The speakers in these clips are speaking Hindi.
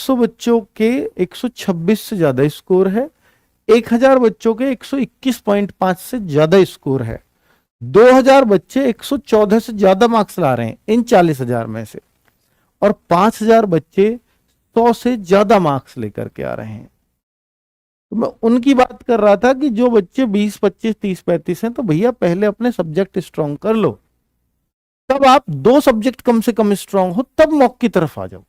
500 बच्चों के 126 से ज्यादा स्कोर है, 1000 बच्चों के 121.5 से ज्यादा स्कोर है, 2000 बच्चे 114 से ज्यादा मार्क्स ला रहे हैं इन 40,000 में से, और 5000 बच्चे 100 से ज्यादा मार्क्स लेकर के आ रहे हैं। तो मैं उनकी बात कर रहा था कि जो बच्चे 20, 25, 30, 35 हैं, तो भैया पहले अपने सब्जेक्ट स्ट्रांग कर लो, तब आप 2 सब्जेक्ट कम से कम स्ट्रांग हो, तब मॉक की तरफ आ जाओ।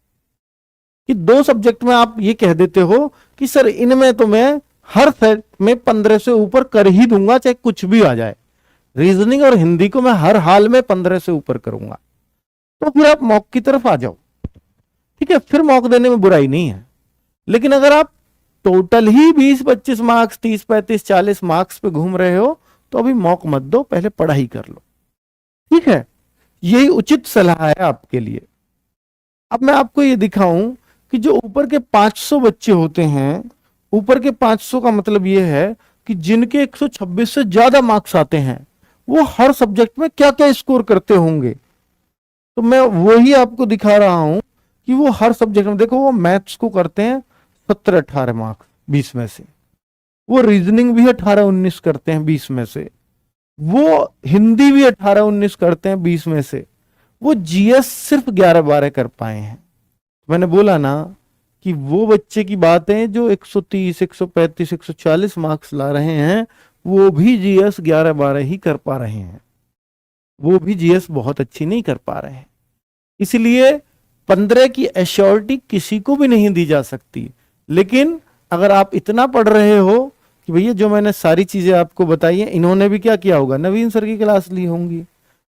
कि 2 सब्जेक्ट में आप ये कह देते हो कि सर इनमें तो मैं हर सेट में 15 से ऊपर कर ही दूंगा, चाहे कुछ भी आ जाए, रीजनिंग और हिंदी को मैं हर हाल में 15 से ऊपर करूंगा, तो फिर आप मॉक की तरफ आ जाओ। ठीक है, फिर मॉक देने में बुराई नहीं है। लेकिन अगर आप टोटल ही 20, 25 मार्क्स, 30, 35, 40 मार्क्स पे घूम रहे हो, तो अभी मॉक मत दो, पहले पढ़ाई कर लो। ठीक है, यही उचित सलाह है आपके लिए। अब मैं आपको ये दिखाऊं कि जो ऊपर के 500 बच्चे होते हैं, ऊपर के 500 का मतलब ये है कि जिनके 126 से ज्यादा मार्क्स आते हैं, वो हर सब्जेक्ट में क्या क्या स्कोर करते होंगे। तो मैं वही आपको दिखा रहा हूं कि वो हर सब्जेक्ट में, देखो वो मैथ्स को करते हैं 17-18 मार्क्स 20 में से, वो रीजनिंग भी 18-19 करते हैं 20 में से, वो हिंदी भी 18-19 करते हैं 20 में से, वो जीएस सिर्फ 11-12 कर पाए हैं। मैंने बोला ना कि वो बच्चे की बातें जो 130, 135, 140 मार्क्स ला रहे हैं, वो भी जीएस 11-12 ही कर पा रहे हैं, वो भी जीएस बहुत अच्छी नहीं कर पा रहे हैं। इसलिए 15 की एश्योरिटी किसी को भी नहीं दी जा सकती। लेकिन अगर आप इतना पढ़ रहे हो कि भैया जो मैंने सारी चीजें आपको बताई हैं, इन्होंने भी क्या किया होगा, नवीन सर की क्लास ली होंगी,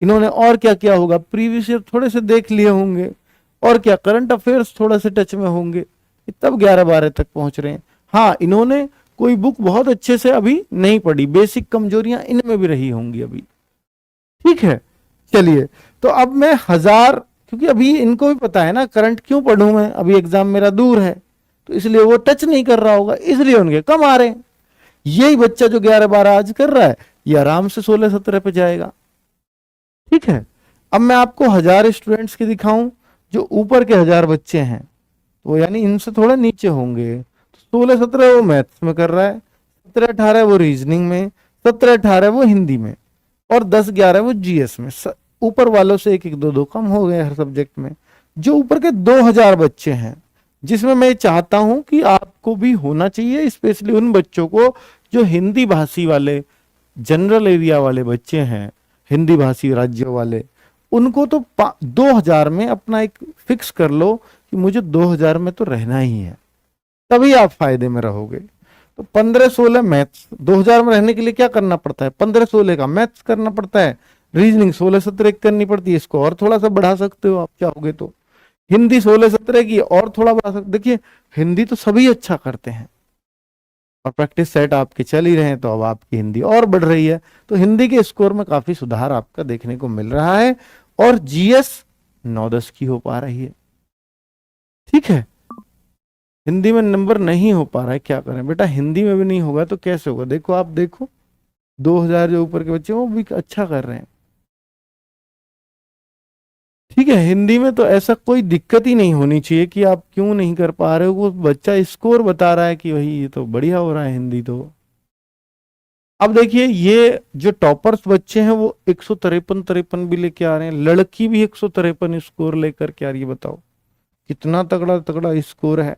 इन्होंने और क्या किया होगा, प्रीवियस ईयर थोड़े से देख लिए होंगे, और क्या करंट अफेयर्स थोड़ा से टच में होंगे, तब 11-12 तक पहुंच रहे हैं। हाँ, इन्होंने कोई बुक बहुत अच्छे से अभी नहीं पढ़ी, बेसिक कमजोरियां इनमें भी रही होंगी अभी। ठीक है, चलिए, तो अब मैं 1000, क्योंकि अभी इनको भी पता है ना करंट क्यों पढ़ूं मैं, अभी एग्जाम मेरा दूर है, तो इसलिए वो टच नहीं कर रहा होगा, इसलिए उनके कम आ रहे हैं। यही बच्चा जो 11-12 आज कर रहा है, ये आराम से 16-17 पे जाएगा। ठीक है, अब मैं आपको 1000 स्टूडेंट्स की दिखाऊं, जो ऊपर के 1000 बच्चे हैं, तो यानी इनसे थोड़ा नीचे होंगे, तो 16-17 वो मैथ्स में कर रहा है, 17-18 वो रीजनिंग में, 17-18 वो हिंदी में, और 10-11 वो जीएस में। ऊपर वालों से 1-1, 2-2 कम हो गए हर सब्जेक्ट में। जो ऊपर के 2000 बच्चे हैं, जिसमें मैं चाहता हूं कि आपको भी होना चाहिए, स्पेशली उन बच्चों को जो हिंदी भाषी वाले, जनरल एरिया वाले बच्चे हैं, हिंदी भाषी राज्यों वाले, उनको तो 2000 में अपना एक फिक्स कर लो कि मुझे 2000 में तो रहना ही है, तभी आप फायदे में रहोगे। तो 15-16 मैथ्स, 2000 में रहने के लिए क्या करना पड़ता है, 15-16 का मैथ्स करना पड़ता है, रीजनिंग 16-17 करनी पड़ती है, इसको और थोड़ा सा बढ़ा सकते हो आप चाहोगे तो, हिंदी 16-17 की और थोड़ा बढ़ा सकते। देखिए, हिंदी तो सभी अच्छा करते हैं, और प्रैक्टिस सेट आपके चल ही रहे हैं, तो अब आपकी हिंदी और बढ़ रही है, तो हिंदी के स्कोर में काफी सुधार आपका देखने को मिल रहा है, और जीएस 9-10 की हो पा रही है। ठीक है, हिंदी में नंबर नहीं हो पा रहा है, क्या करें बेटा, हिंदी में भी नहीं होगा तो कैसे होगा। देखो, आप देखो 2000 जो ऊपर के बच्चे वो भी अच्छा कर रहे हैं। ठीक है, हिंदी में तो ऐसा कोई दिक्कत ही नहीं होनी चाहिए कि आप क्यों नहीं कर पा रहे हो, वो बच्चा स्कोर बता रहा है कि वही ये तो बढ़िया हो रहा है हिंदी तो। अब देखिए, ये जो टॉपर्स बच्चे हैं वो 153 भी लेके आ रहे हैं, लड़की भी 153 स्कोर लेकर के आ रही है। बताओ कितना तगड़ा तगड़ा स्कोर है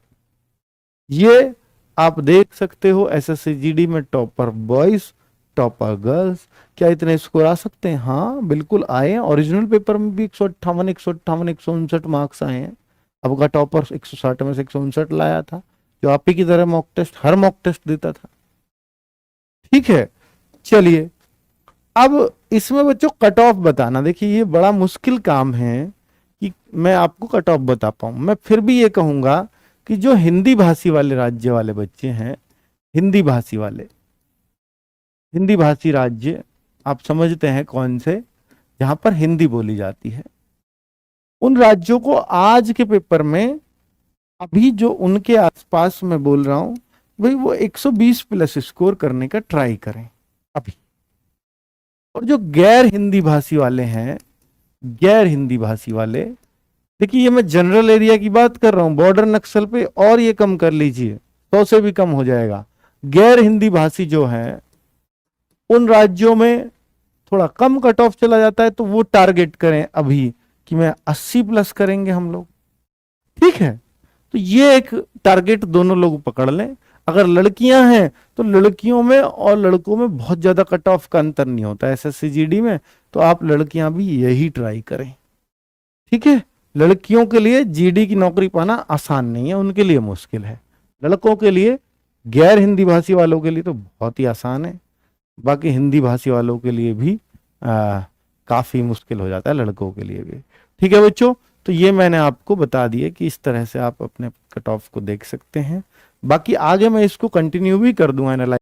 ये। आप देख सकते हो एसएससीजीडी में टॉपर बॉयज, टॉपर गर्ल्स, क्या इतने स्कोर आ सकते हैं? हाँ बिल्कुल आए हैं। ओरिजिनल पेपर में भी 158, 158, 159 मार्क्स आए हैं। अब का टॉपर 160 में से 159 लाया था, जो आप ही की तरह मॉक टेस्ट, हर मॉक टेस्ट देता था। ठीक है, चलिए, अब इसमें बच्चों कट ऑफ बताना, देखिए ये बड़ा मुश्किल काम है कि मैं आपको कट ऑफ बता पाऊं। मैं फिर भी ये कहूंगा कि जो हिंदी भाषी वाले राज्य वाले बच्चे हैं, हिंदी भाषी वाले, हिंदी भाषी राज्य आप समझते हैं कौन से, जहां पर हिंदी बोली जाती है, उन राज्यों को आज के पेपर में अभी जो उनके आसपास मैं बोल रहा हूं, भाई वो 120 प्लस स्कोर करने का ट्राई करें अभी। और जो गैर हिंदी भाषी वाले हैं, गैर हिंदी भाषी वाले, देखिए ये मैं जनरल एरिया की बात कर रहा हूं, बॉर्डर नक्सल पे और ये कम कर लीजिए, 100 से भी कम हो जाएगा। गैर हिंदी भाषी जो है उन राज्यों में थोड़ा कम कट ऑफ चला जाता है, तो वो टारगेट करें अभी कि मैं 80 प्लस करेंगे हम लोग, ठीक है। तो ये एक टारगेट दोनों लोग पकड़ लें। अगर लड़कियां हैं तो लड़कियों में और लड़कों में बहुत ज्यादा कट ऑफ का अंतर नहीं होता एसएससी जीडी में, तो आप लड़कियां भी यही ट्राई करें, ठीक है। लड़कियों के लिए जीडी की नौकरी पाना आसान नहीं है, उनके लिए मुश्किल है। लड़कों के लिए, गैर हिंदी भाषी वालों के लिए तो बहुत ही आसान है, बाकी हिंदी भाषी वालों के लिए भी काफी मुश्किल हो जाता है, लड़कों के लिए भी। ठीक है बच्चों, तो ये मैंने आपको बता दिया कि इस तरह से आप अपने कट ऑफ को देख सकते हैं। बाकी आगे मैं इसको कंटिन्यू भी कर दूंगा एनालाइज।